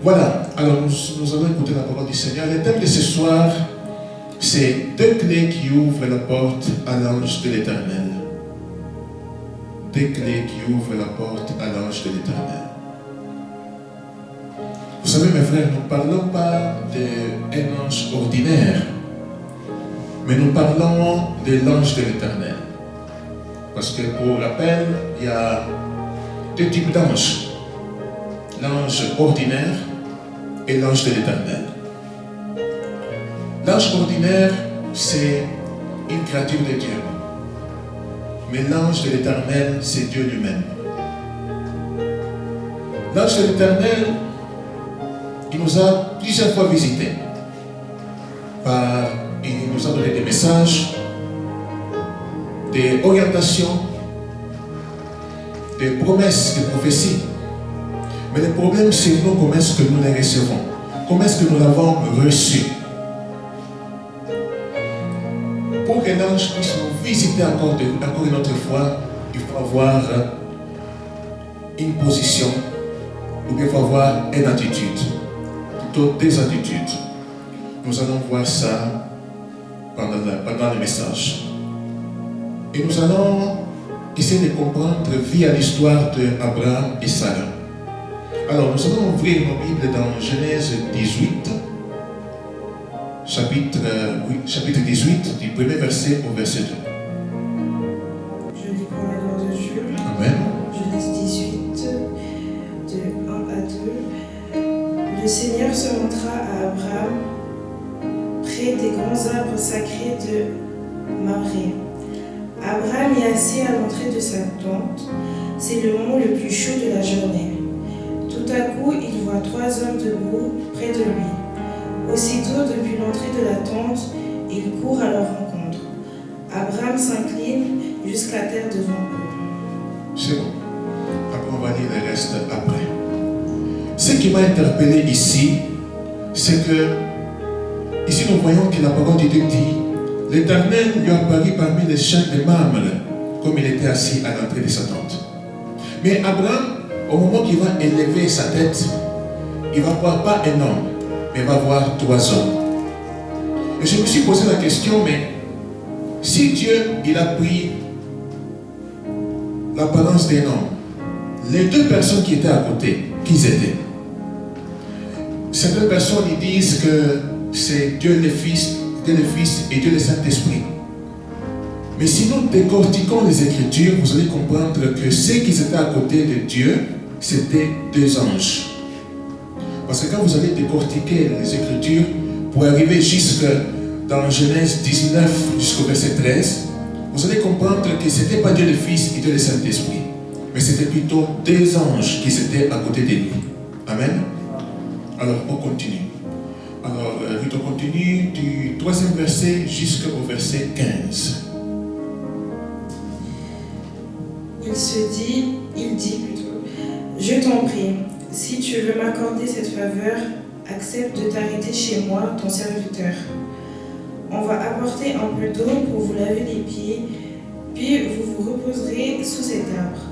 Voilà, alors nous allons écouter la parole du Seigneur. Le thème de ce soir, c'est 2 clés qui ouvrent la porte à l'ange de l'Éternel. 2 clés qui ouvrent la porte à l'ange de l'Éternel. Vous savez, mes frères, nous ne parlons pas d'un ange ordinaire, mais nous parlons de l'ange de l'Éternel. Parce que, pour rappel, il y a 2 types d'anges. L'ange ordinaire et l'ange de l'Éternel. L'ange ordinaire, c'est une créature de Dieu. Mais l'ange de l'Éternel, c'est Dieu lui-même. L'ange de l'Éternel, il nous a plusieurs fois visités. Il nous a donné des messages, des orientations, des promesses, des prophéties. Mais le problème, c'est nous, comment est-ce que nous les recevons? Comment est-ce que nous l'avons reçu? Pour que l'ange puisse nous visiter encore une autre fois, il faut avoir une position, ou bien il faut avoir une attitude, plutôt des attitudes. Nous allons voir ça pendant le message. Et nous allons essayer de comprendre via l'histoire d'Abraham et Sarah. Alors, nous allons ouvrir nos Bibles dans Genèse 18, chapitre 18, du premier verset au verset 2. Je lis pour la gloire de Dieu. Amen. Genèse 18, de 1 à 2. Le Seigneur se montra à Abraham près des grands arbres sacrés de Mamré. Abraham est assis à l'entrée de sa tente. C'est le moment le plus chaud de la journée. Tout à coup, il voit 3 hommes debout près de lui. Aussitôt, depuis l'entrée de la tente, il court à leur rencontre. Abraham s'incline jusqu'à terre devant eux. C'est bon. Après, on va lire le reste après. Ce qui m'a interpellé ici, c'est que, ici nous voyons que la parole de Dieu dit, l'Éternel lui apparut parmi les champs de Mamre, comme il était assis à l'entrée de sa tente. Mais Abraham, au moment qu'il va élever sa tête, il ne va voir pas un homme, mais il va voir 3 hommes. Et je me suis posé la question, mais si Dieu, il a pris l'apparence d'un homme, les 2 personnes qui étaient à côté, qui étaient? Ces 2 personnes, ils disent que c'est Dieu le Fils et Dieu le Saint-Esprit. Mais si nous décortiquons les Écritures, vous allez comprendre que ceux qui étaient à côté de Dieu, c'était 2 anges. Parce que quand vous allez décortiquer les Écritures, pour arriver jusque dans Genèse 19 jusqu'au verset 13, vous allez comprendre que ce n'était pas Dieu le Fils et Dieu le Saint-Esprit, mais c'était plutôt 2 anges qui étaient à côté de lui. Amen. Alors, on continue. Alors, on continue du 3e verset jusqu'au verset 15. Il dit plutôt, je t'en prie, si tu veux m'accorder cette faveur, accepte de t'arrêter chez moi, ton serviteur. On va apporter un peu d'eau pour vous laver les pieds, puis vous vous reposerez sous cet arbre.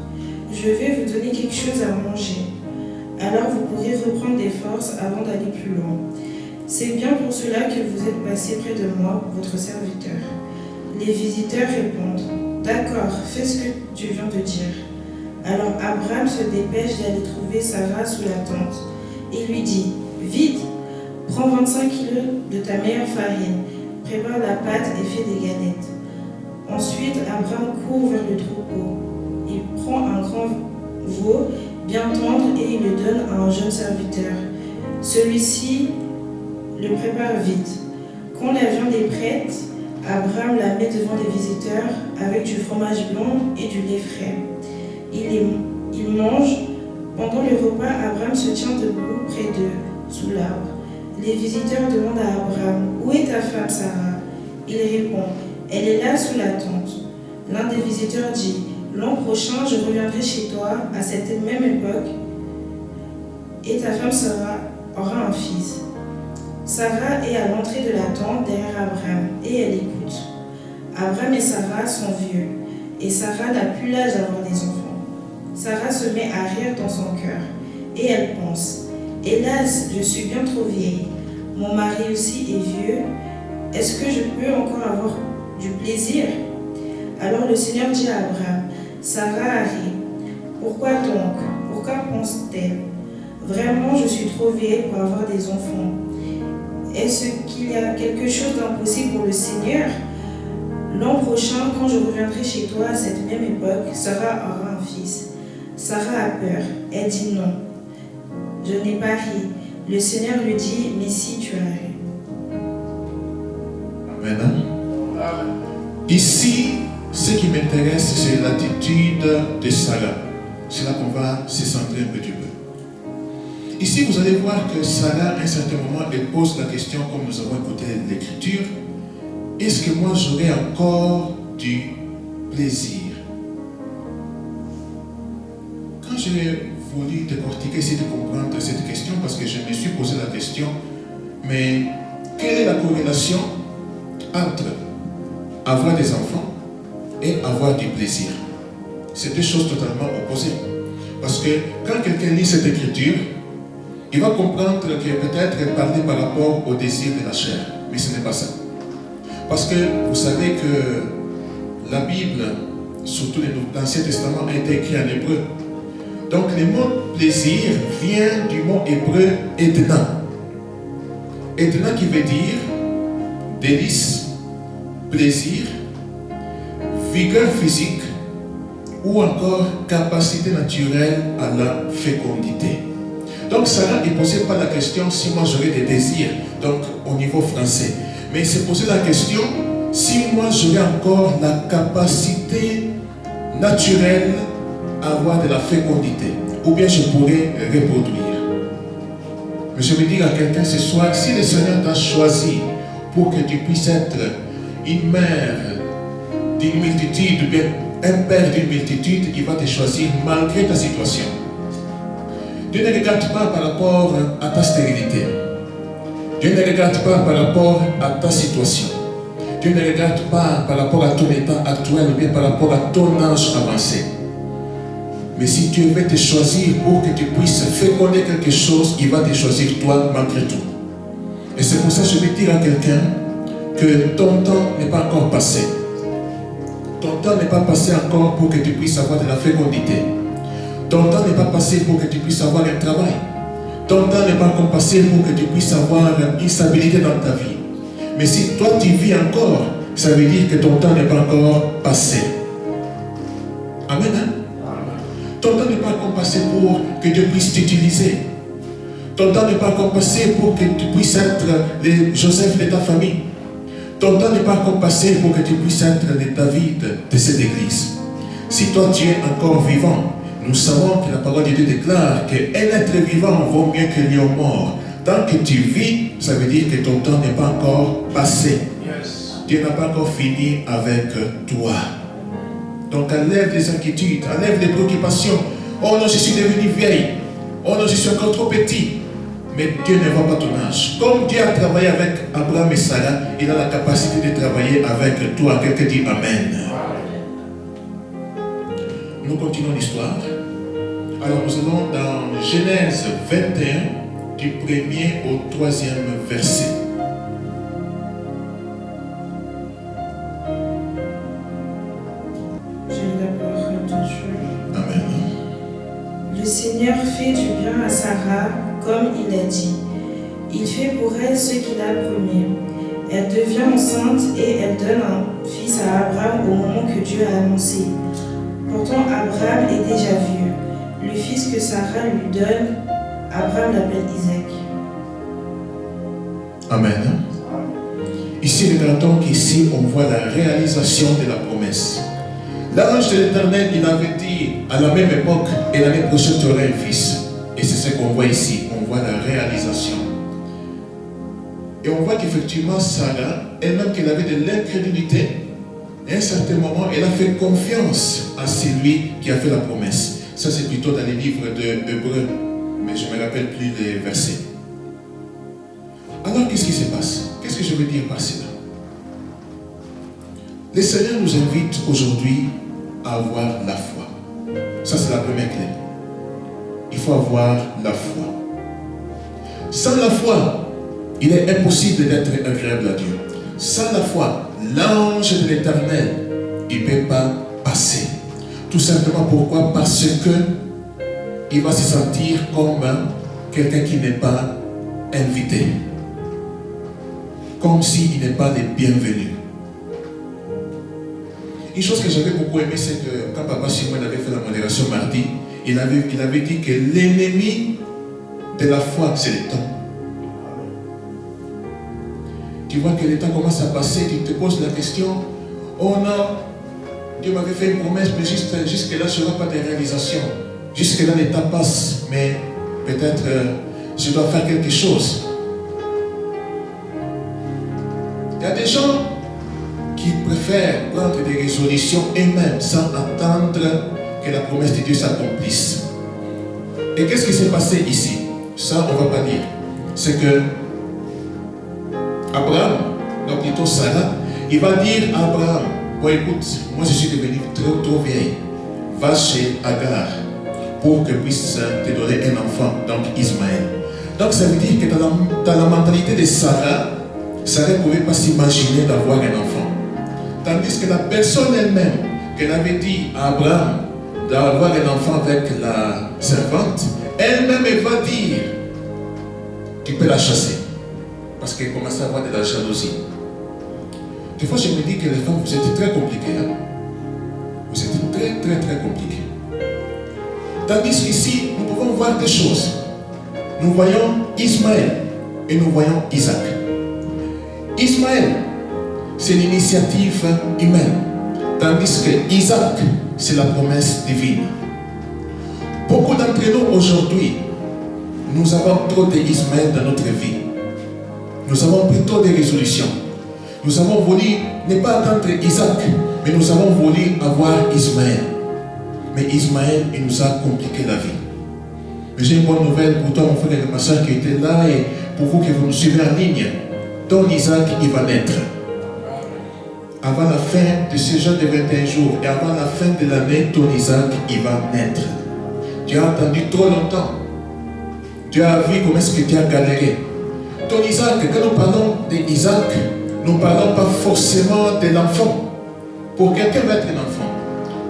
Je vais vous donner quelque chose à manger. Alors vous pourrez reprendre des forces avant d'aller plus loin. C'est bien pour cela que vous êtes passé près de moi, votre serviteur. Les visiteurs répondent, d'accord, fais ce que tu viens de dire. Alors Abraham se dépêche d'aller trouver Sarah sous la tente et lui dit, vite, prends 25 kilos de ta meilleure farine, prépare la pâte et fais des galettes. Ensuite, Abraham court vers le troupeau. Il prend un grand veau bien tendre et il le donne à un jeune serviteur. Celui-ci le prépare vite. Quand la viande est prête, Abraham la met devant les visiteurs avec du fromage blanc et du lait frais. Il mange. Pendant le repas, Abraham se tient debout près d'eux, sous l'arbre. Les visiteurs demandent à Abraham, « Où est ta femme, Sarah ?» Il répond, « Elle est là sous la tente. » L'un des visiteurs dit, « L'an prochain, je reviendrai chez toi à cette même époque, et ta femme Sarah aura un fils. » Sarah est à l'entrée de la tente derrière Abraham, et elle écoute. Abraham et Sarah sont vieux, et Sarah n'a plus l'âge d'avoir des enfants. Sarah se met à rire dans son cœur, et elle pense, Hélas, je suis bien trop vieille. Mon mari aussi est vieux. Est-ce que je peux encore avoir du plaisir? Alors le Seigneur dit à Abraham, Sarah a ri. Pourquoi donc? Pourquoi pense-t-elle? Vraiment, je suis trop vieille pour avoir des enfants. Est-ce qu'il y a quelque chose d'impossible pour le Seigneur? L'an prochain, quand je reviendrai chez toi à cette même époque, Sarah aura un fils. Sarah a peur. Elle dit non. Je n'ai pas ri. Le Seigneur lui dit, mais si tu as ri. Amen. Ici, ce qui m'intéresse, c'est l'attitude de Sarah. C'est là qu'on va se centrer un petit peu. Ici, vous allez voir que Sarah, à un certain moment, elle pose la question, comme nous avons écouté l'écriture, est-ce que moi j'aurai encore du plaisir? Quand j'ai voulu décortiquer, essayer de comprendre cette question, parce que je me suis posé la question, mais quelle est la corrélation entre avoir des enfants et avoir du plaisir? C'est deux choses totalement opposées. Parce que quand quelqu'un lit cette écriture, il va comprendre que peut-être elle parlait par rapport au désir de la chair. Mais ce n'est pas ça. Parce que vous savez que la Bible, surtout l'Ancien Testament, a été écrit en hébreu. Donc le mot plaisir vient du mot hébreu Edna. Edna qui veut dire délice, plaisir, vigueur physique ou encore capacité naturelle à la fécondité. Donc Sarah ne posait pas la question si moi j'aurais des désirs, donc au niveau français. Mais il s'est posé la question si moi j'aurais encore la capacité naturelle à avoir de la fécondité, ou bien je pourrais reproduire. Mais je veux dire à quelqu'un ce soir, si le Seigneur t'a choisi pour que tu puisses être une mère d'une multitude, ou bien un père d'une multitude, il va te choisir malgré ta situation. Dieu ne regarde pas par rapport à ta stérilité. Dieu ne regarde pas par rapport à ta situation. Dieu ne regarde pas par rapport à ton état actuel ou bien par rapport à ton âge avancé. Mais si Dieu veut te choisir pour que tu puisses féconder quelque chose, il va te choisir toi malgré tout. Et c'est pour ça que je vais dire à quelqu'un que ton temps n'est pas encore passé. Ton temps n'est pas passé encore pour que tu puisses avoir de la fécondité. Ton temps n'est pas passé pour que tu puisses avoir un travail. Ton temps n'est pas encore passé pour que tu puisses avoir une stabilité dans ta vie. Mais si toi tu vis encore, ça veut dire que ton temps n'est pas encore passé. Amen. Hein? Ton temps n'est pas encore passé pour que Dieu puisse t'utiliser. Ton temps n'est pas encore passé pour que tu puisses être le Joseph de ta famille. Ton temps n'est pas encore passé pour que tu puisses être le David de cette église. Si toi tu es encore vivant, nous savons que la parole de Dieu déclare qu'un être vivant vaut mieux que lion mort. Tant que tu vis, ça veut dire que ton temps n'est pas encore passé. Dieu n'a pas encore fini avec toi. Donc enlève les inquiétudes, enlève les préoccupations. Oh non, je suis devenu vieille. Oh non, je suis encore trop petit. Mais Dieu ne voit pas ton âge. Comme Dieu a travaillé avec Abraham et Sarah, il a la capacité de travailler avec toi. Quelqu'un dit Amen. Nous continuons l'histoire. Alors nous allons dans Genèse 21, du 1er au 3e verset. Je vais d'abord tout. Amen. Le Seigneur fait du bien à Sarah comme il a dit. Il fait pour elle ce qu'il a promis. Elle devient enceinte et elle donne un fils à Abraham au moment que Dieu a annoncé. Pourtant, Abraham est déjà vieux. Le fils que Sarah lui donne, Abraham l'appelle Isaac. Amen. Ici, regardons qu'ici, on voit la réalisation de la promesse. L'ange de l'Éternel, il avait dit à la même époque, et l'année prochaine, tu auras un fils. Et c'est ce qu'on voit ici. On voit la réalisation. Et on voit qu'effectivement, Sarah, elle-même qu'elle avait de l'incrédulité, à un certain moment, elle a fait confiance à celui qui a fait la promesse. Ça, c'est plutôt dans les livres de Hébreux, mais je ne me rappelle plus les versets. Alors, qu'est-ce qui se passe? Qu'est-ce que je veux dire par cela? Le Seigneur nous invite aujourd'hui à avoir la foi. Ça, c'est la première clé. Il faut avoir la foi. Sans la foi, il est impossible d'être agréable à Dieu. Sans la foi, l'ange de l'Éternel, il ne peut pas passer. Tout simplement pourquoi? Parce que il va se sentir comme quelqu'un qui n'est pas invité. Comme s'il n'est pas le bienvenu. Une chose que j'avais beaucoup aimé, c'est que quand Papa Simon avait fait la modération mardi, il avait dit que l'ennemi de la foi, c'est le temps. Tu vois que le temps commence à passer, tu te poses la question, oh non, Dieu m'avait fait une promesse, mais jusque-là, je n'aurai pas de réalisation. Jusque-là, le temps passe, mais peut-être je dois faire quelque chose. Il y a des gens qui préfèrent prendre des résolutions eux-mêmes sans attendre que la promesse de Dieu s'accomplisse. Et qu'est-ce qui s'est passé ici? Ça, on ne va pas dire. C'est que Abraham, donc plutôt Sarah, il va dire à Abraham, bon écoute, moi je suis devenu trop vieille. Va chez Agar pour que puisse te donner un enfant, donc Ismaël. Donc ça veut dire que dans la mentalité de Sarah ne pouvait pas s'imaginer d'avoir un enfant. Tandis que la personne elle-même, qu'elle avait dit à Abraham d'avoir un enfant avec la servante, elle-même elle va dire, tu peux la chasser. Parce qu'elle commence à avoir de la jalousie. Des fois, je me dis que les femmes, vous êtes très compliquées. Hein? Vous êtes très compliquées. Tandis qu'ici, nous pouvons voir des choses. Nous voyons Ismaël et nous voyons Isaac. Ismaël, c'est l'initiative humaine. Tandis que Isaac, c'est la promesse divine. Beaucoup d'entre nous aujourd'hui, nous avons trop d'Ismaël dans notre vie. Nous avons pris trop de résolutions. Nous avons voulu ne pas attendre Isaac, mais nous avons voulu avoir Ismaël. Mais Ismaël, il nous a compliqué la vie. Mais j'ai une bonne nouvelle pour toi, mon frère et ma soeur qui étaient là, et pour vous qui vous nous suivez en ligne. Ton Isaac, il va naître. Avant la fin de ce genre de 21 jours, et avant la fin de l'année, ton Isaac, il va naître. Tu as entendu trop longtemps. Tu as vu comment est-ce que tu as galéré. Ton Isaac, quand nous parlons d'Isaac, nous ne parlons pas forcément de l'enfant. Pour quelqu'un, va être un enfant.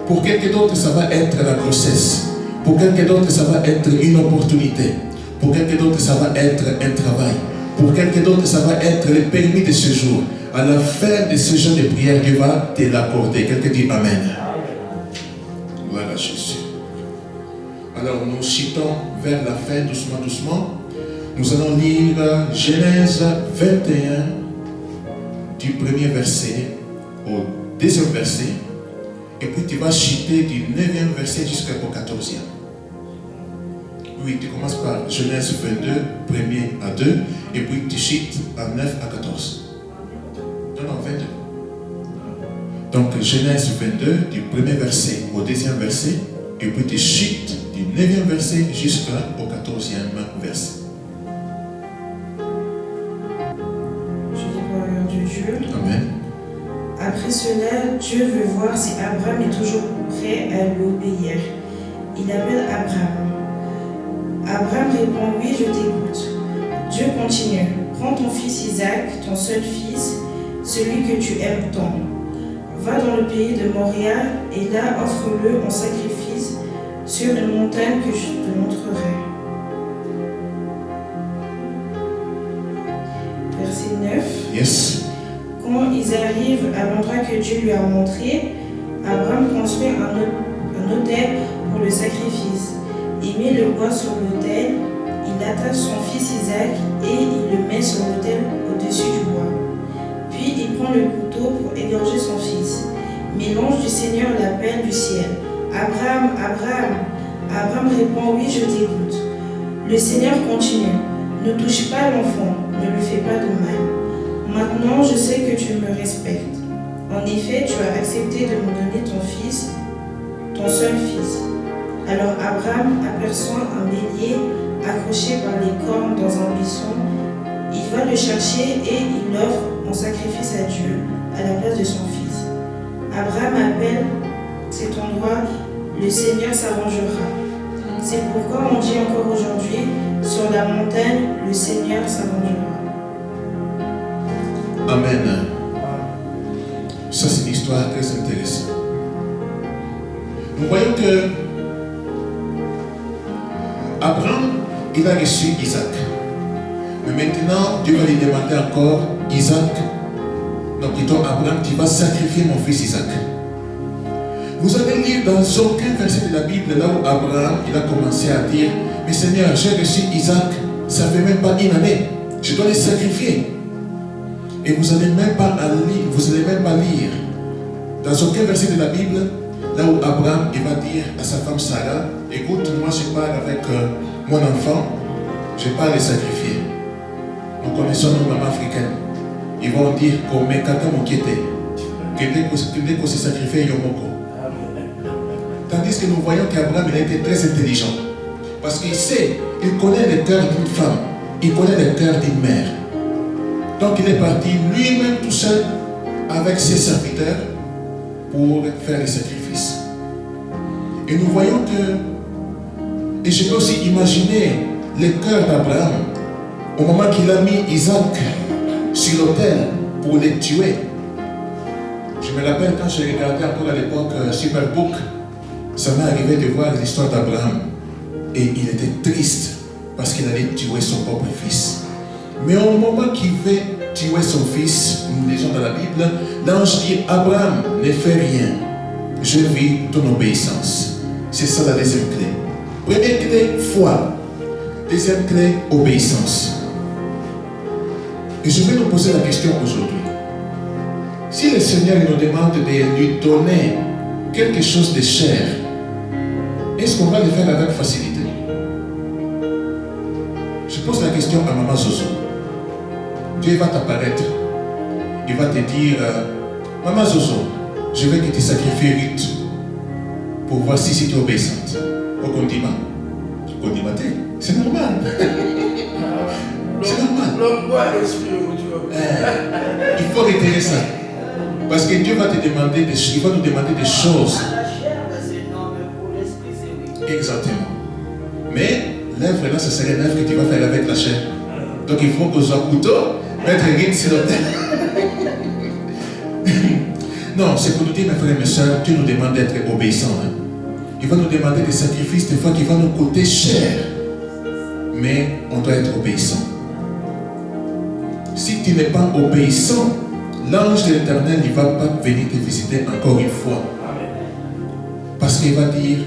Pour quelqu'un d'autre, ça va être la grossesse. Pour quelqu'un d'autre, ça va être une opportunité. Pour quelqu'un d'autre, ça va être un travail. Pour quelqu'un d'autre, ça va être le permis de séjour. À la fin de ce genre de prière, Dieu va te l'accorder. Quelqu'un dit Amen. Gloire à Jésus. Alors, nous chutons vers la fin, doucement. Nous allons lire Genèse 21, du premier verset au deuxième verset. Et puis tu vas chuter du 9e verset jusqu'au 14e. Oui, tu commences par Genèse 22, 1er à 2, et puis tu chutes à 9 à 14. Non, 22. Donc Genèse 22, du premier verset au deuxième verset, et puis tu chutes du 9e verset jusqu'au 14e verset. Je dis parole de Dieu. Amen. Après cela, Dieu veut voir si Abraham est toujours prêt à lui obéir. Il appelle Abraham. Abraham répond, oui, je t'écoute. Dieu continue, prends ton fils Isaac, ton seul fils, celui que tu aimes tant. Va dans le pays de Moria et là offre-le en sacrifice sur une montagne que je te montrerai. Verset 9. Yes. Quand ils arrivent à l'endroit que Dieu lui a montré, Abraham construit un autel pour le sacrifice. Il met le bois sur l'autel, il attache son fils Isaac et il le met sur l'autel au-dessus du bois. Puis il prend le couteau pour égorger son fils. Mais l'ange du Seigneur l'appelle du ciel. Abraham, Abraham. Abraham répond, oui, je t'écoute. Le Seigneur continue. Ne touche pas l'enfant, ne lui fais pas de mal. Maintenant, je sais que tu me respectes. En effet, tu as accepté de me donner ton fils, ton seul fils. Alors Abraham aperçoit un bélier accroché par les cornes dans un buisson. Il va le chercher et il l'offre en sacrifice à Dieu à la place de son fils. Abraham appelle cet endroit « Le Seigneur s'arrangera ». C'est pourquoi on dit encore aujourd'hui, sur la montagne, le Seigneur s'avengera. Amen. Ça, c'est une histoire très intéressante. Nous voyons que Abraham, il a reçu Isaac. Mais maintenant, Dieu va lui demander encore, Isaac, non plutôt Abraham, tu vas sacrifier mon fils Isaac. Vous allez lire dans aucun verset de la Bible là où Abraham il a commencé à dire, mais Seigneur, j'ai reçu Isaac, ça ne fait même pas une année, je dois le sacrifier. Et vous n'allez même pas lire dans aucun verset de la Bible là où Abraham il va dire à sa femme Sarah, écoute, moi je pars avec mon enfant, je pars le sacrifier. Nous connaissons nos mamans africaines. Ils vont dire qu'on met kata mon kété, que dès qu'on se sacrifie yomoko. Tandis que nous voyons qu'Abraham il a été très intelligent. Parce qu'il sait, il connaît le cœur d'une femme, il connaît le cœur d'une mère. Donc il est parti lui-même tout seul avec ses serviteurs pour faire les sacrifices. Et nous voyons que, et je peux aussi imaginer le cœur d'Abraham au moment qu'il a mis Isaac sur l'autel pour les tuer. Je me rappelle quand je regardais encore à l'époque Superbook, ça m'est arrivé de voir l'histoire d'Abraham. Et il était triste parce qu'il allait tuer son propre fils. Mais au moment qu'il veut tuer son fils, nous lisons dans la Bible, l'ange dit, Abraham, ne fais rien. Je vis ton obéissance. C'est ça la deuxième clé. Première clé, foi. Deuxième clé, obéissance. Et je vais nous poser la question aujourd'hui. Si le Seigneur nous demande de lui donner quelque chose de cher, est-ce qu'on va le faire avec facilité? Je pose la question à Maman Zozo. Dieu va t'apparaître. Il va te dire, Maman Zozo, je vais que tu sacrifies Ruth pour voir si tu es obéissante. Au condiment. C'est normal. C'est normal. Il faut retirer ça. Parce que Dieu va te demander il va nous demander des choses. Exactement. Mais l'œuvre là, ce serait l'œuvre que tu vas faire avec la chair. Donc il faut que soit couteau, mettre Ruth sur l'autel. Non, c'est pour nous dire, mes frères et mes soeurs, Dieu nous demande d'être obéissants. Hein. Il va nous demander des sacrifices, des fois qui vont nous coûter cher. Mais on doit être obéissant. Si tu n'es pas obéissant, l'ange de l'Éternel ne va pas venir te visiter encore une fois. Parce qu'il va dire,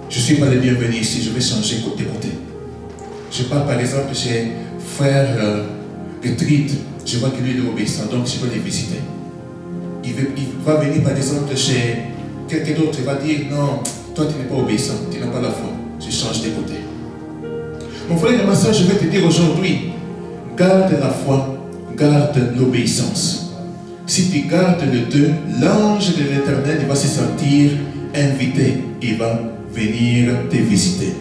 je ne suis pas le bienvenu ici, je vais changer côté. Je parle par exemple chez frère Retreat, je vois que lui est obéissant, donc je vais les visiter. Il va venir par exemple chez quelqu'un d'autre, il va dire, non, toi tu n'es pas obéissant, tu n'as pas la foi, je change de côté. Mon frère et ma soeur, je vais te dire aujourd'hui, garde la foi, garde l'obéissance. Si tu gardes les deux, l'ange de l'Éternel va se sentir invité. Il va venir te visiter.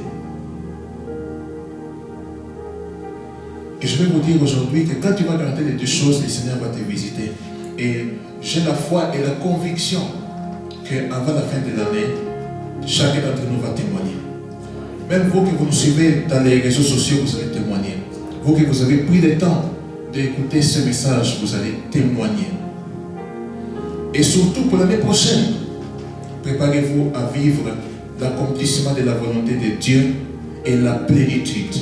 Et je vais vous dire aujourd'hui que quand tu vas garder les deux choses, le Seigneur va te visiter. Et j'ai la foi et la conviction qu'avant la fin de l'année, chacun d'entre nous va témoigner. Même vous que vous nous suivez dans les réseaux sociaux, vous allez témoigner. Vous que vous avez pris le temps d'écouter ce message, vous allez témoigner. Et surtout pour l'année prochaine, préparez-vous à vivre l'accomplissement de la volonté de Dieu et la plénitude.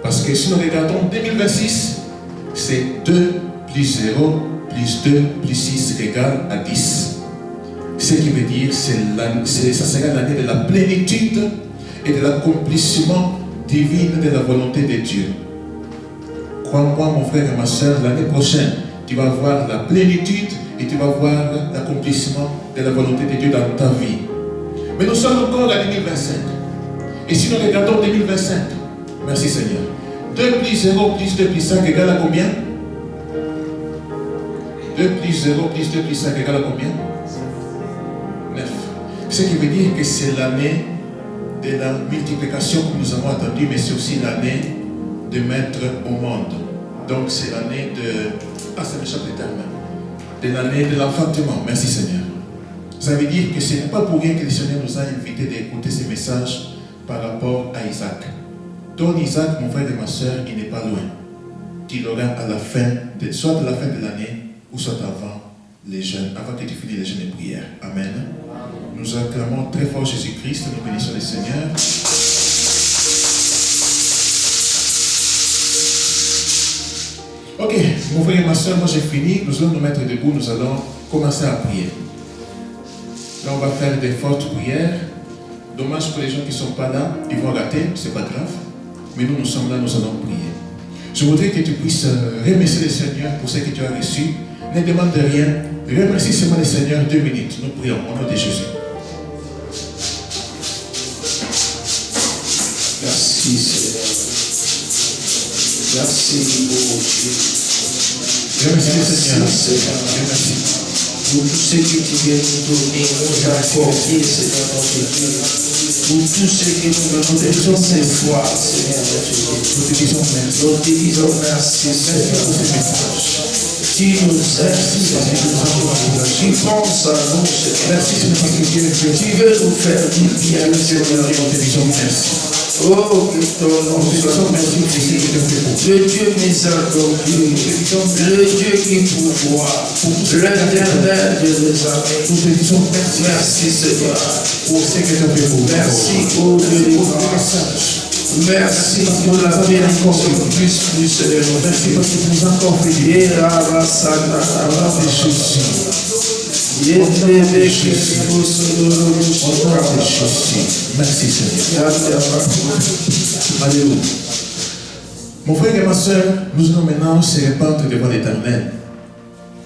Parce que si nous regardons 2026, c'est 2 plus 0 plus 2 plus 6 égale à 10. Ce qui veut dire que ça sera l'année de la plénitude et de l'accomplissement divin de la volonté de Dieu. Crois-moi, mon frère et ma soeur, l'année prochaine, tu vas voir la plénitude et tu vas voir l'accomplissement de la volonté de Dieu dans ta vie. Mais nous sommes encore à 2025. Et si nous regardons 2025, merci Seigneur, 2 plus 0 plus 2 plus 5 égale à combien? 2 plus 0 plus 2 plus 5 égale à combien? 9. Ce qui veut dire que c'est l'année de la multiplication que nous avons attendue, mais c'est aussi l'année de mettre au monde. Donc c'est l'année de... Ah, ça m'échappe les termes. De l'année de l'enfantement. Merci Seigneur. Ça veut dire que ce n'est pas pour rien que le Seigneur nous a invités d'écouter ces messages par rapport à Isaac. Ton Isaac, mon frère et ma soeur, il n'est pas loin. Tu l'auras à la fin, soit à la fin de l'année, ou soit avant les jeûnes, avant que tu finisses les jeûnes et prières. Amen. Nous acclamons très fort Jésus-Christ, nous bénissons le Seigneur. Ok, mon frère et ma soeur, moi j'ai fini. Nous allons nous mettre debout, nous allons commencer à prier. Là, on va faire des fortes prières. Dommage pour les gens qui ne sont pas là, ils vont rater, c'est pas grave. Mais nous sommes là, nous allons prier. Je voudrais que tu puisses remercier le Seigneur pour ce que tu as reçu. Ne demande rien. Remercie seulement le Seigneur 2 minutes. Nous prions au nom de Jésus. Merci Seigneur. Merci pour Dieu. Remercie le Seigneur. Remercie pour tout ce que tu viens nous donner, nous accorder, Seigneur notre Dieu. Pour tout ce que nous faisons cette fois, Seigneur notre Dieu. Nous te disons merci. Nous te disons merci, Seigneur, pour ce message. Tu nous aimes, tu penses à nous, Seigneur. Merci, Seigneur, tu veux nous faire du bien, Seigneur. Nous te disons merci. Oh, que ton nom soit magnifié. Le Dieu miséricordieux, le Dieu qui pourvoit, l'éternel Dieu des armées. Nous te disons merci Seigneur pour ce que tu as fait pour nous. Merci au Dieu des grâces. Merci pour la bénédiction plus Seigneur. Merci parce que tu nous as encore fait du bien. Merci Seigneur. Alléluia. Mon frère et ma soeur, nous allons maintenant se répandre devant l'Éternel.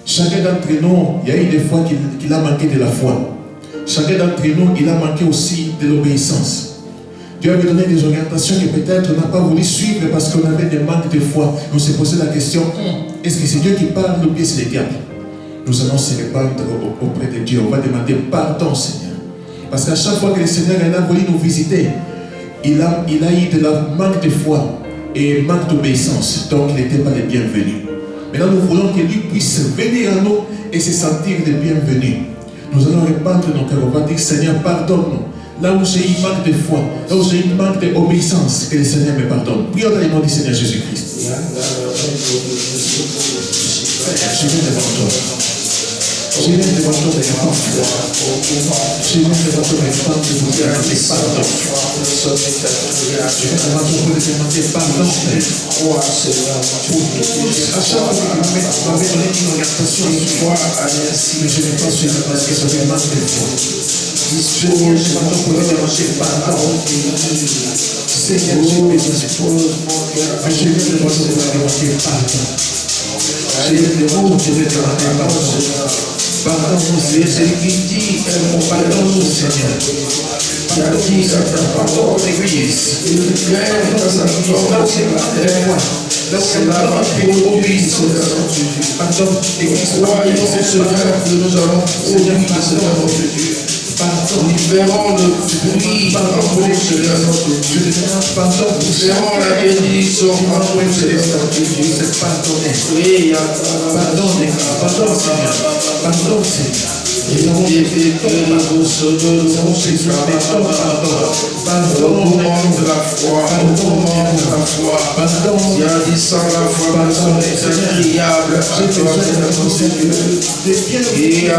Chacun d'entre nous, il y a eu des fois qu'il a manqué de la foi. Chacun d'entre nous, il a manqué aussi de l'obéissance. Dieu avait donné des orientations que peut-être on n'a pas voulu suivre parce qu'on avait des manques de foi. On s'est posé la question, est-ce que c'est Dieu qui parle ou bien c'est le diable? Nous allons se répandre auprès de Dieu. On va demander pardon, Seigneur. Parce qu'à chaque fois que le Seigneur a voulu nous visiter, il a eu de la manque de foi et manque d'obéissance. Donc, il n'était pas le bienvenu. Maintenant, nous voulons que lui puisse venir à nous et se sentir le bienvenu. Nous allons répandre nos cœurs. On va dire, Seigneur, pardonne-nous. Là où j'ai eu manque de foi, là où j'ai eu manque d'obéissance, que le Seigneur me pardonne. Prions dans le nom du Seigneur Jésus-Christ. Je viens devant toi. Je viens devant toi de répandre. Je viens devant toi de répandre de vous demander pardon. Je viens devant toi pour te demander pardon. À chaque fois que tu m'avais donné une orientation, une fois, mais je n'ai pas suivi parce que j'avais manque de foi. Je viens devant toi pour te demander pardon. Seigneur, j'ai besoin de toi. Mais je viens devant toi pour te demander pardon. Je viens devant toi pour te demander pardon. Pardon, c'est celui qui dit, pardon, Seigneur. Tu as dit, pardon, l'Église. Il est dans sa forme, c'est la va obéir, Seigneur. Pardon, l'Église. Croyons, Seigneur, que nous allons obéir, Seigneur, notre Dieu. Pardon, libérons le fruit, pardon, Seigneur, notre Dieu. Pardon, libérons la bénédiction, pardon, Seigneur, notre Dieu. C'est pardonné. Oui, pardon, Seigneur. Pardon, Seigneur. Et nous devons de la foi, pardon, il y a dit sans la foi, personne n'est agréable à toi, et à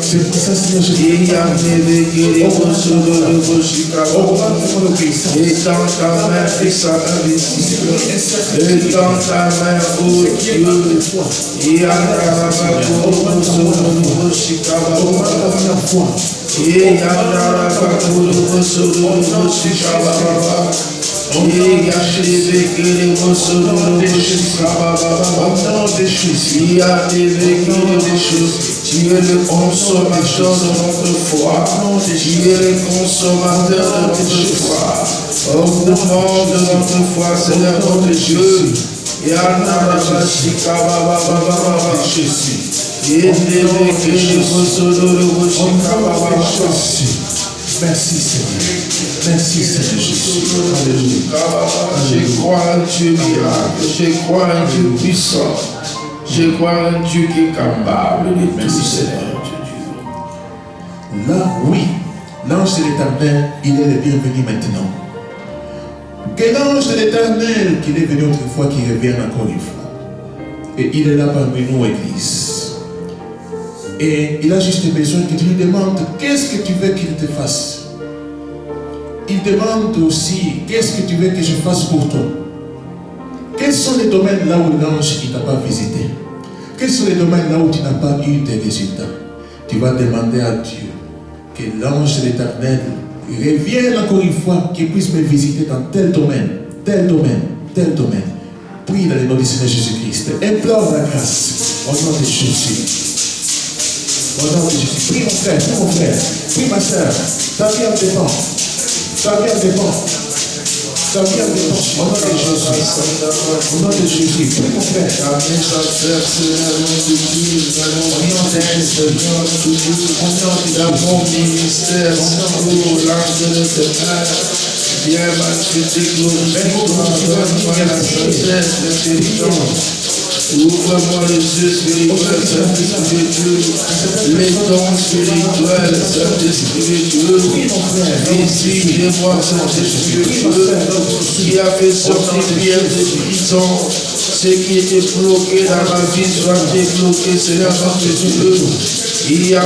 c'est pour ça, Seigneur, je dis, et dans ta main, fils invisible, et dans ta main, ô Dieu, et à tu es le consommateur de notre foi. Tu es le consommateur de notre foi. Augmente de notre foi, Seigneur notre Dieu. Et merci Seigneur. Merci Seigneur Jésus. Je crois en Dieu miracle. Je crois en Dieu puissant. Je crois en un Dieu qui est capable de tout, Seigneur. Là, oui, l'ange de l'Éternel, il est le bienvenu maintenant. Que l'ange de l'Éternel, qu'il est venu autrefois, qui revienne encore une fois. Et il est là parmi nous, Église. Et il a juste besoin que tu lui demandes qu'est-ce que tu veux qu'il te fasse. Il demande aussi qu'est-ce que tu veux que je fasse pour toi. Quels sont les domaines là où l'ange ne t'a pas visité? Quels sont les domaines là où tu n'as pas eu des résultats? Tu vas demander à Dieu que l'ange de l'Éternel revienne encore une fois, qu'il puisse me visiter dans tel domaine, tel domaine, tel domaine. Prie dans le nom du Seigneur Jésus-Christ. Implore la grâce au nom de Jésus. Au nom de Jésus. Prie mon frère, prie ma soeur. Ta vie en dépend. Ta vie en dépend. Ta vie en dépend. Au nom de Jésus. Au nom de Jésus. Prie mon frère. Dans mon ministère, viens manifester glorifie-moi la sagesse, l'intelligence. Ouvre-moi les yeux spirituels, Saint-Esprit de Dieu. Les dons spirituels, Saint-Esprit de Dieu. Visite-moi, Saint-Esprit de Dieu, qui a fait sortir Pierre de prison. Ce qui était bloqué dans ma vie soit débloqué, Seigneur notre Dieu. Il y a un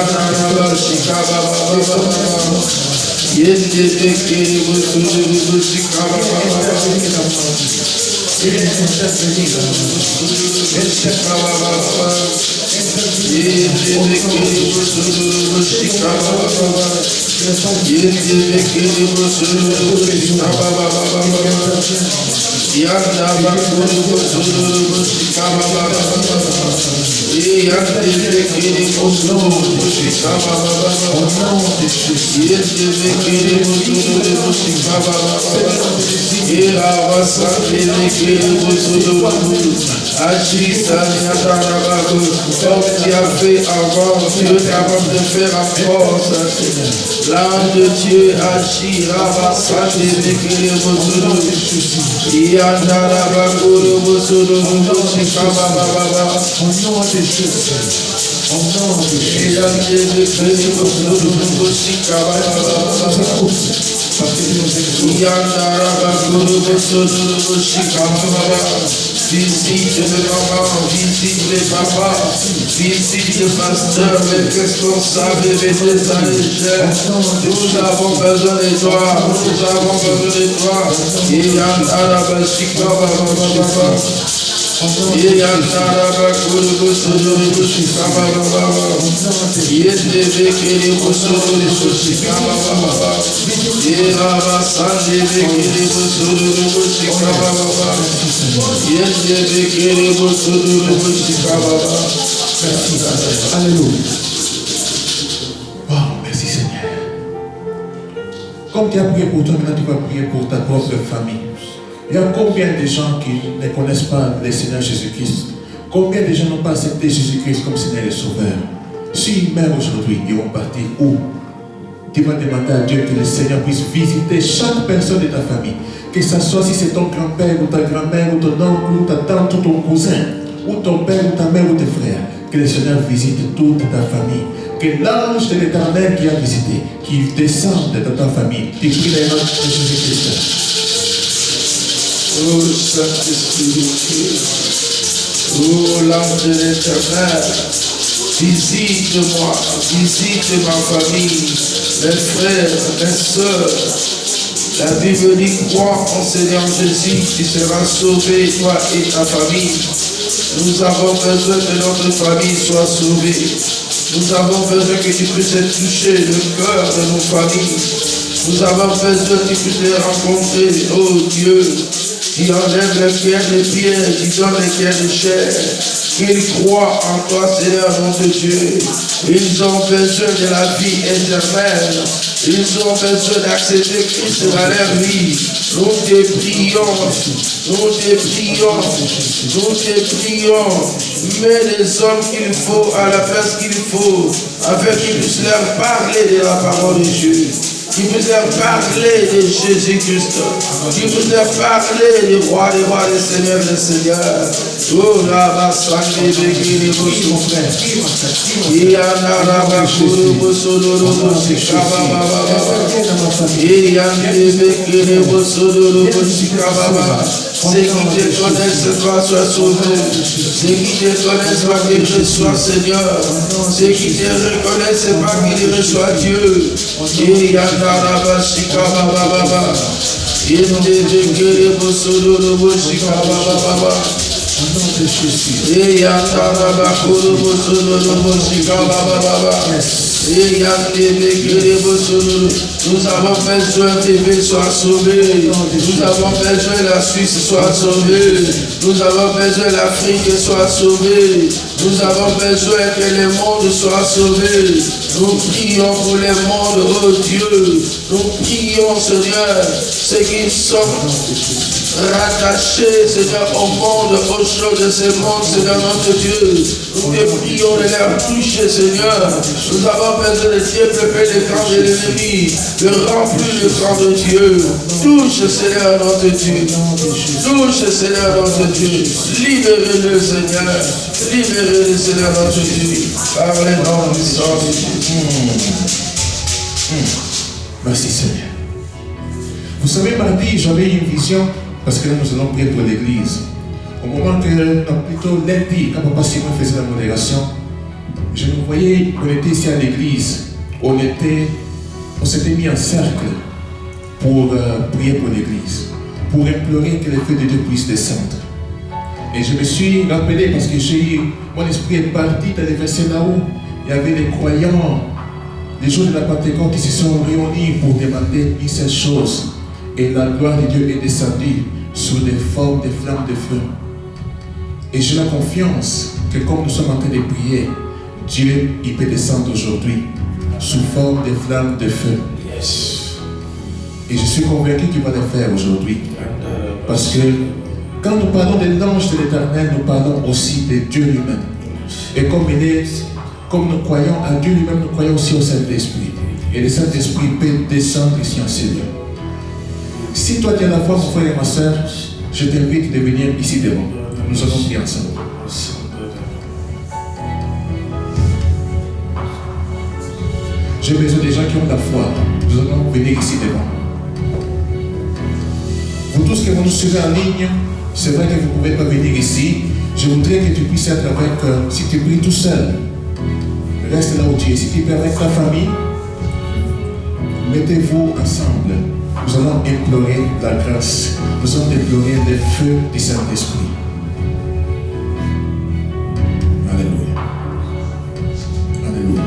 comme tu as fait avant, Dieu est capable de faire encore. L'âme de Dieu agira, visite le maman, visite les papas, visite le pasteur, les responsables, les médecins, les chefs. Nous avons besoin de toi, nous avons besoin de toi. Alléluia. Oh, merci Seigneur. Comme tu as prié pour toi, maintenant tu vas prier pour ta propre famille. Il y a combien de gens qui ne connaissent pas le Seigneur Jésus-Christ? Combien de gens n'ont pas accepté Jésus-Christ comme Seigneur et Sauveur? S'ils meurent aujourd'hui, ils vont partir où? Tu vas demander à Dieu que le Seigneur puisse visiter chaque personne de ta famille. Que ce soit si c'est ton grand-père ou ta grand-mère ou ton oncle ou ta tante ou ton cousin ou ton père ou ta mère ou tes frères. Que le Seigneur visite toute ta famille. Que l'ange de l'Éternel qui a visité, qu'il descende dans ta famille. Tu pries dans le nom de Jésus-Christ. Oh Saint-Esprit de Dieu, oh l'ange de l'Éternel, visite-moi, visite ma famille, mes frères, mes soeurs. La Bible dit, crois en Seigneur Jésus, tu seras sauvé, toi et ta famille. Nous avons besoin que notre famille soit sauvée. Nous avons besoin que tu puisses toucher le cœur de nos familles. Nous avons besoin que tu puisses les rencontrer, oh Dieu. Tu enlèves les pierres de pierre, tu donnes les pierres de chair. Qu'ils croient en toi, Seigneur, notre Dieu. Ils ont besoin de la vie éternelle. Ils ont besoin d'accepter Christ dans leur vie. Nous te prions, nous te prions, nous te prions. Mets les hommes qu'il faut à la place qu'il faut, afin qu'ils puissent leur parler de la parole de Dieu. qui vous a parlé de Jésus-Christ, qui vous a parlé du roi des rois, des seigneurs des seigneurs. Oh, là-bas, ça me béguine, mon frère. Il y a là-bas, ceux qui te connaissent pas soient sauvés. Ceux qui te connaissent pas qu'ils reçoivent Seigneur. Ceux qui te reconnaissent pas qu'ils reçoivent Dieu. Il y a là-bas, Shikababa. Il te béguine, nous avons besoin que TV soit sauvé. Nous avons besoin que la Suisse soit sauvée. Nous avons besoin que l'Afrique soit sauvée. Nous avons besoin que le monde soit sauvé. Nous prions pour le monde, oh Dieu. Nous prions, Seigneur, ceux qui sont rattachés, Seigneur, au monde, aux choses de ce monde, Seigneur notre Dieu. Nous te prions de les toucher, Seigneur. Nous avons besoin de développer le camp de l'ennemi, de remplir le camp de Dieu. Touche, Seigneur notre Dieu. Touche, Seigneur notre Dieu. Libérez-le, Seigneur. Libérez-le, Seigneur notre Dieu. Par le nom du sang de Jésus. Merci, Seigneur. Vous savez, mardi, j'avais une vision, parce que là, nous allons prier pour l'église. Au moment que, plutôt lundi, quand Papa Simon faisait la modération, je nous voyais, on était ici à l'église, on s'était mis en cercle pour prier pour l'église, pour implorer que les feux de Dieu puissent descendre. Et je me suis rappelé, parce que mon esprit est parti dans les versets là-haut, il y avait les croyants, les jours de la Pentecôte, qui se sont réunis pour demander une seule chose. Et la gloire de Dieu est descendue sous des formes de flammes de feu. Et j'ai la confiance que comme nous sommes en train de prier, Dieu, il peut descendre aujourd'hui sous forme de flammes de feu. Et je suis convaincu qu'il va le faire aujourd'hui. Parce que quand nous parlons de l'ange de l'Éternel, nous parlons aussi de Dieu lui-même. Et comme nous croyons à Dieu lui-même, nous croyons aussi au Saint-Esprit. Et le Saint-Esprit peut descendre ici en Seigneur. Si toi tu as la foi, mon frère et ma soeur, je t'invite de venir ici devant. Nous allons prier ensemble. J'ai besoin des gens qui ont la foi. Nous allons venir ici devant. Vous tous qui nous suivez en ligne, c'est vrai que vous ne pouvez pas venir ici. Je voudrais que tu puisses être avec, si tu pries tout seul, reste là où tu es. Si tu es avec ta famille, mettez-vous ensemble. Nous allons implorer la grâce. Nous allons implorer le feu du Saint-Esprit. Alléluia. Alléluia.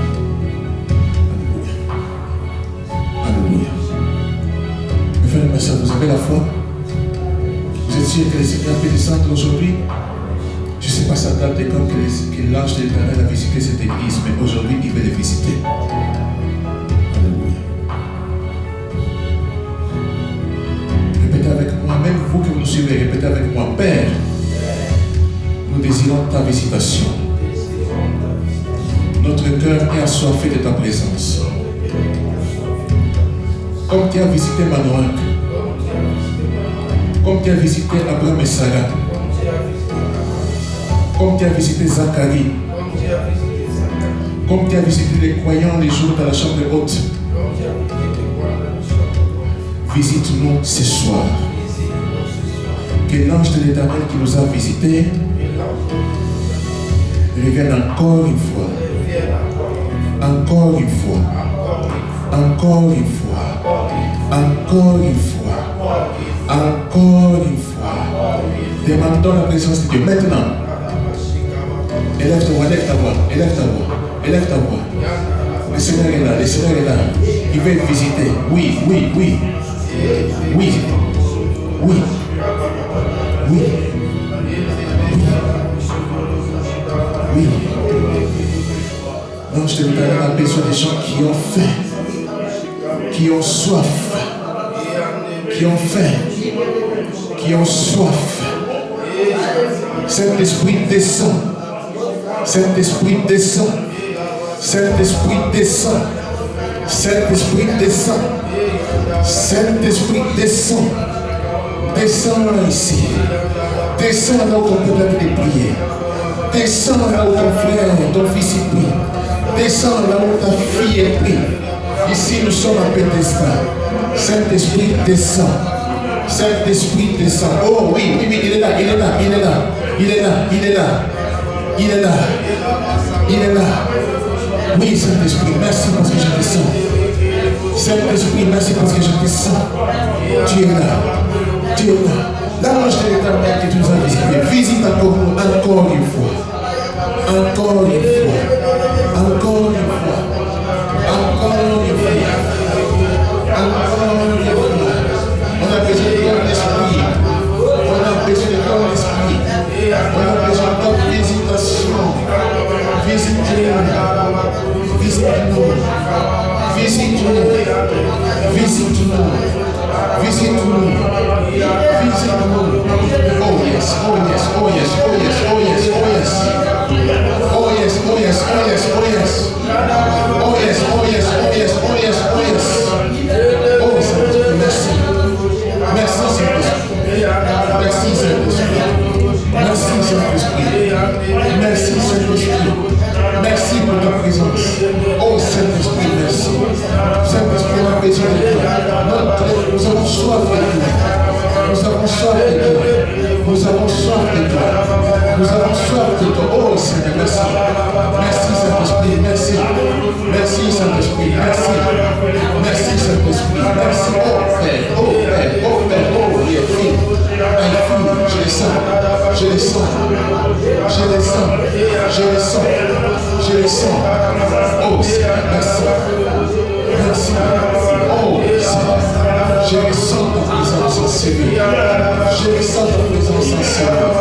Alléluia. Alléluia. Mes frères et mes soeurs, vous avez la foi? Vous êtes sûr que le Seigneur peut descendre aujourd'hui? Je ne sais pas ça date de quand que l'ange de l'Éternel a visité cette église, mais aujourd'hui il veut les visiter. Avec moi, même vous que vous nous suivez, répétez avec moi: Père, nous désirons ta visitation. Notre cœur est assoiffé de ta présence. Comme tu as visité Manoach, comme tu as visité Abraham et Sarah, comme tu as visité Zacharie, comme tu as visité les croyants les jours dans la chambre haute. Visite-nous ce soir. Que l'ange de l'Éternel qui nous a visités revienne encore une fois. Encore une fois. Encore une fois. Encore une fois. Encore une fois. Demandons la présence de Dieu. Maintenant, élève ta voix, élève ta voix, élève ta voix, élève ta voix. Le Seigneur est là, le Seigneur est là. Il veut visiter. Oui, oui, oui. Oui, oui, oui, oui. L'ange de l'Éternel a besoin des gens qui ont faim, qui ont soif, qui ont faim, qui ont soif. Saint-Esprit descend, Saint-Esprit descend, Saint-Esprit descend, Saint-Esprit, descends. Saint-Esprit, descends. Descends ici. Descends là où ton peuple a de prier. Descends là où ton frère, ton fils y prie. Descends là où ta fille est prie. Ici nous sommes à Bethesda. Saint-Esprit, descends. Saint-Esprit, descends. Oh oui, oui, oui, il est là, il est là, il est là. Il est là, il est là. Il est là. Il est là. Oui, Saint-Esprit, merci parce que je te sens. Saint-Esprit, merci parce que je te sens. Tu es là. Tu es là. L'ange de l'Éternel que tu nous as visité, visite encore une fois. Encore une fois. Encore une fois. Encore une fois. Encore une fois. On a besoin de ton esprit. On a besoin de ton esprit. On a besoin de ta visitation. Visite-nous. Visite-nous. Visite-nous. Visite-nous. Visite-nous. Visite-nous. Oh yes, oh yes, oh yes, oh yes, oh yes, oh yes. Oh yes, oh yes, oh yes, oh yes. Oh yes, oh yes, oh yes, oh yes, oh yes. Oh Saint-Esprit, merci. Merci Saint-Esprit. Merci Saint-Esprit. Merci Saint-Esprit. Merci Saint-Esprit. Merci pour ta présence. Oh Saint-Esprit, merci. Saint-Esprit, on a besoin de toi. Nous avons soif de toi. Nous avons soif de toi. Nous avons soif de toi. Nous avons soif de toi. Oh Seigneur, merci. Merci Saint-Esprit, merci. Merci Saint-Esprit, merci. Merci Saint-Esprit, merci. Oh Père, oh Père, oh Père, oh les filles. Les filles, je les sens. Je les sens. Je les sens. Je les sens. Je les sens. Oh Seigneur, merci. Merci. Oh Seigneur, je les sens ta présence en Seigneur. Je les sens ta présence en Seigneur.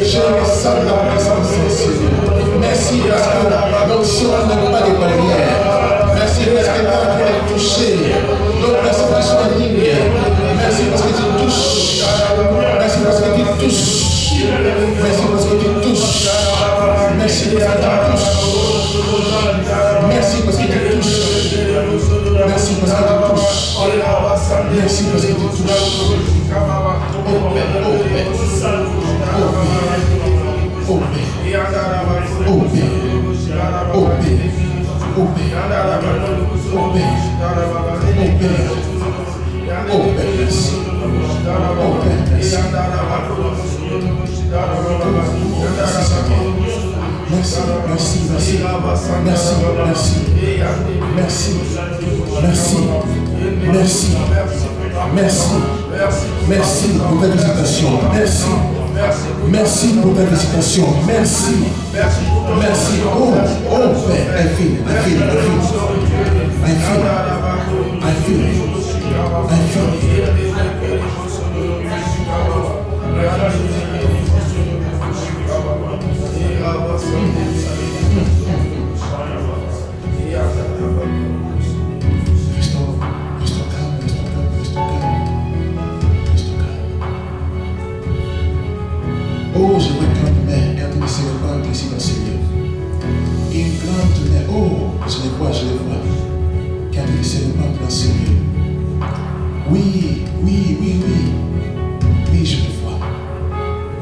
Je les sens ta présence en Seigneur. Merci parce que l'onction n'a pas de barrières. Merci parce que tu as pu les toucher. Donc merci parce que tu es ligne. Merci parce que tu touches. Merci parce que tu touches. Merci parce que tu touches. Merci parce que tu touches. Merci parce que tu touches. Merci parce que tu touches. Merci parce que tu touches. Oh Père, oh Père. Oh Père. Oh Père. Oh Père. Oh Père. Oh Père. Oh Père. Oh Père. Oh Père, merci. Oh Père, merci. Merci, merci, merci. Merci, merci. Merci. Merci. Merci. Merci. Merci pour ta visitation. Merci. Merci pour ta visitation. Merci. Merci. Oh, oh Père, I feel it. I feel it. I feel it. I feel it. I feel it. Oh, je vois une grande mer, un de ces repas ici dans ces lieux. Une grande mer, oh, je les vois, car il se répand dans ces lieux. Oui, oui, oui, oui. Oui, je le vois.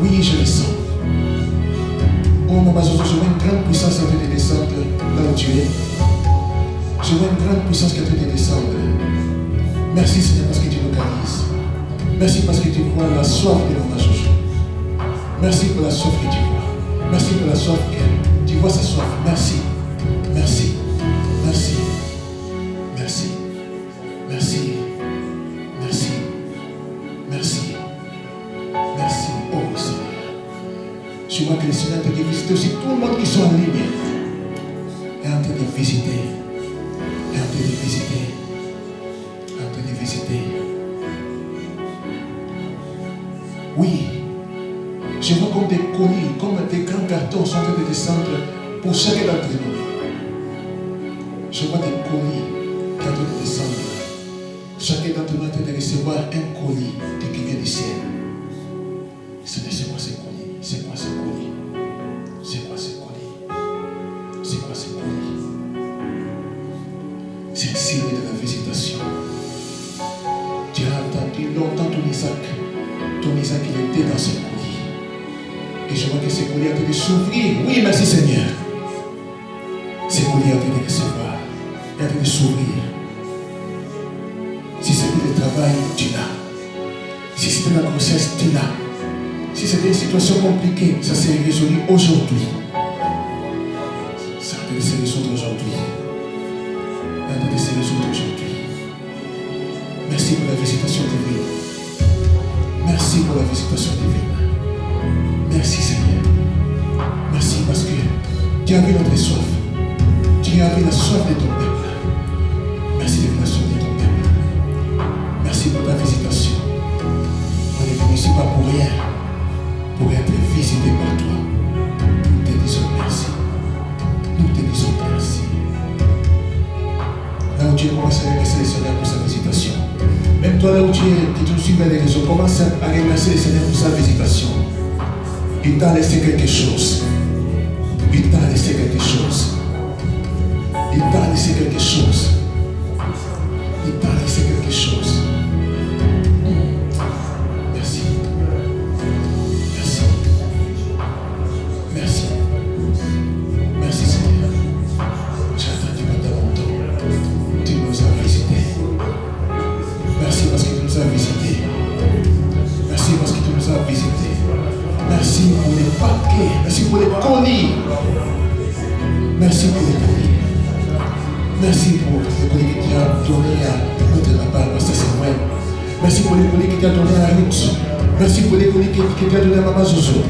Oui, je le sens. Oh, mon Bazou, je vois une grande puissance en train de descendre là où tu es. Je vois une grande puissance qui est en train de descendre. Merci Seigneur parce que tu localises. Merci parce que tu vois la soif de mon Bazou. Merci pour la soif que tu vois. Merci pour la soif que tu vois sa soif. Merci. Merci. Merci. Merci. Merci. Merci. Merci. Merci. Oh Seigneur. Je vois que le Seigneur te visite aussi. Tout le monde qui sont en ligne est en train de visiter. Est en train de visiter. Est en train de visiter. Oui. Je vois comme des colis, comme des grands cartons sont en train de descendre pour chacun d'entre nous. Je vois des colis qui sont en train de descendre. Chacun d'entre nous est en train de recevoir un colis qui vient du ciel. Seigneur, c'est quoi ce colis? C'est quoi ce colis? C'est quoi ce colis? C'est quoi ce colis? C'est un signe. colliers est en train de s'ouvrir. Oui, merci Seigneur. Ces colliers est en train de recevoir. Est en train de s'ouvrir. Si c'était le travail, tu l'as. Si c'était la grossesse, tu l'as. Si c'était une situation compliquée, ça s'est résolu aujourd'hui. Ça peut se résoudre aujourd'hui. Ça peut se résoudre aujourd'hui. Merci pour la visitation divine. Merci pour la visitation divine. Merci Seigneur. Merci parce que tu as vu notre soif. Tu as vu la soif de ton peuple. Merci de la soif de ton peuple. Merci pour ta visitation. On est venu ici pas pour rien. Pour être visité par toi. Nous te disons merci. Nous te disons merci. Là où tu es, commence à remercier le Seigneur pour sa visitation. Même toi là où tu es, qui te suis vers les réseaux, commence à remercier le Seigneur pour sa visitation. Il t'a laissé quelque chose. Il t'a laissé quelque chose. Il t'a laissé quelque chose. Il t'a laissé quelque chose. Merci. Merci. Merci. Merci Seigneur. J'ai attendu pendant longtemps. Tu nous as visités. Merci parce que tu nous as visités. Merci parce que tu nous as visités. Merci pour les paquets. Merci pour les colis. Merci pour les colis. Merci pour les colis que tu as donné à notre papa, Pasteur Samuel. Merci pour les colis que tu as donné à Ruth. Merci pour les colis que tu as donné à Maman Zozo.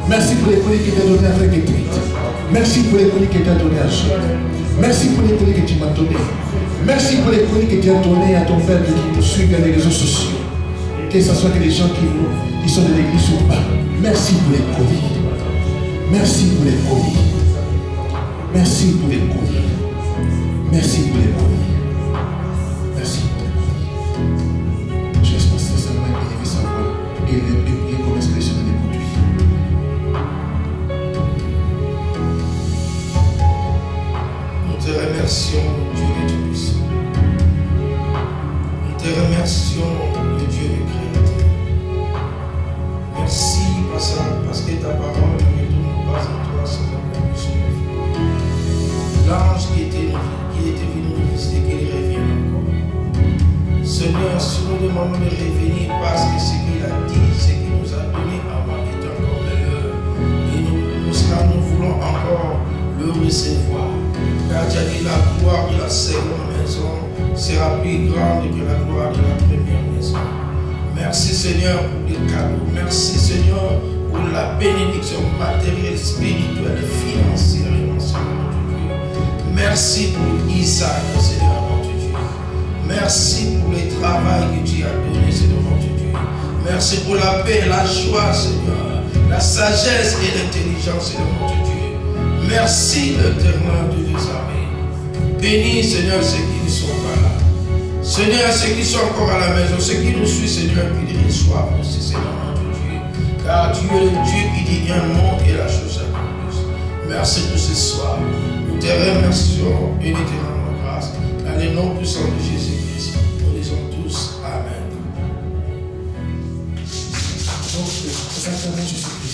Merci pour les colis que tu as donné à Frère Ketrit. Merci pour les colis que tu as donné à Jean. Merci pour les colis que tu m'as donné. Merci pour les colis que tu as donné à ton père qui nous suit dans les réseaux sociaux. Que ce soit que les gens qui sont de l'église ou pas. Merci pour les colis. Merci pour les colis. Merci pour les colis. Merci pour les colis. Merci pour les colis. Je laisse passer sa main et élever sa voix et prier pour l'expression des produits. Nous te remercions, Dieu de Tout-Puissant. Nous te remercions, le Dieu de Créateur. Merci parce que ta parole ne retourne pas à toi sans avoir pu son effet. L'ange qui était venu nous visiter, qu'il revienne encore. Seigneur, si nous demandons de revenir parce que ce qu'il a dit, ce qu'il nous a donné avant est encore meilleur. Et nous voulons encore le recevoir. Car tu as dit la gloire de la seconde maison sera plus grande que la gloire de la première maison. Merci Seigneur pour les cadeaux. Merci Seigneur pour la bénédiction matérielle, spirituelle et financière. Merci pour Isaac, Seigneur notre Dieu. Merci pour le travail que tu as donné, Seigneur notre Dieu. Merci pour la paix, la joie, Seigneur. La sagesse et l'intelligence, Seigneur notre Dieu. Merci l'Éternel de Dieu armées. Bénis, Seigneur, ceux qui ne sont pas là. Seigneur, ceux qui sont encore à la maison, ceux qui nous suivent, Seigneur, qu'ils reçoivent aussi, Seigneur notre Dieu. Car tu es le Dieu qui dit un mot et la chose accomplie. Merci pour ce soir. Nous te remercions et nous te rendons grâce. Dans le nom puissant de Jésus-Christ, nous disons tous Amen. Donc, c'est exactement Jésus-Christ.